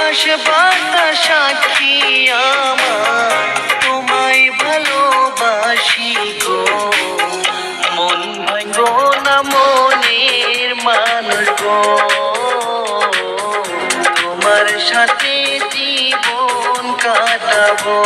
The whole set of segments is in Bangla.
আকাশ বাতাস সাক্ষী আমার তোমায় ভালোবাসি গো। মন ভাঙো না মনের মানুষ গো, তোমার সাথে জীবন কাটাবো।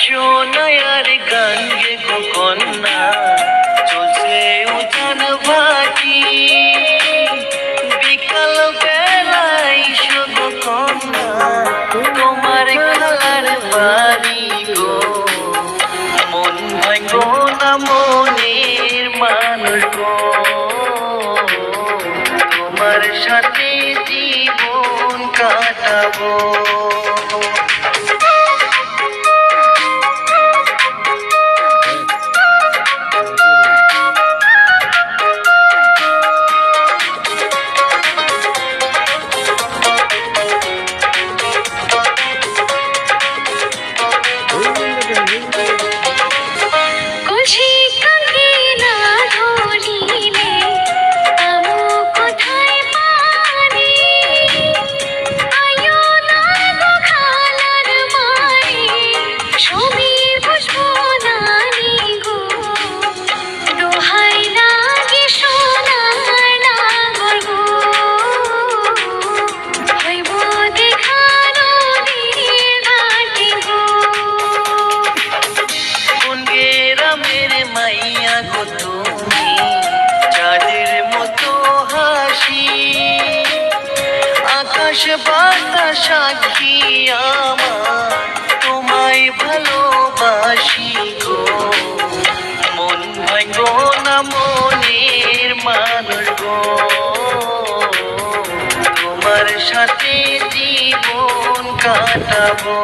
সোনায়ার গঙ্গে গো কন্যা চলছে উঠান ভাটি, বিকাল বেলায় শুধু কন্যা তোমার খেলার বাড়ি গো। মন ভাঙো না মনের মানুষ গো, তোমার সাথে জীবন কাটাবো। চাঁদের মতো হাসি আকাশ বাতাস সাক্ষী আমার তোমায় ভালোবাসি গো। মন ভাঙো না মনের মানুষ গো, তোমার সাথে জীবন কাটাবো।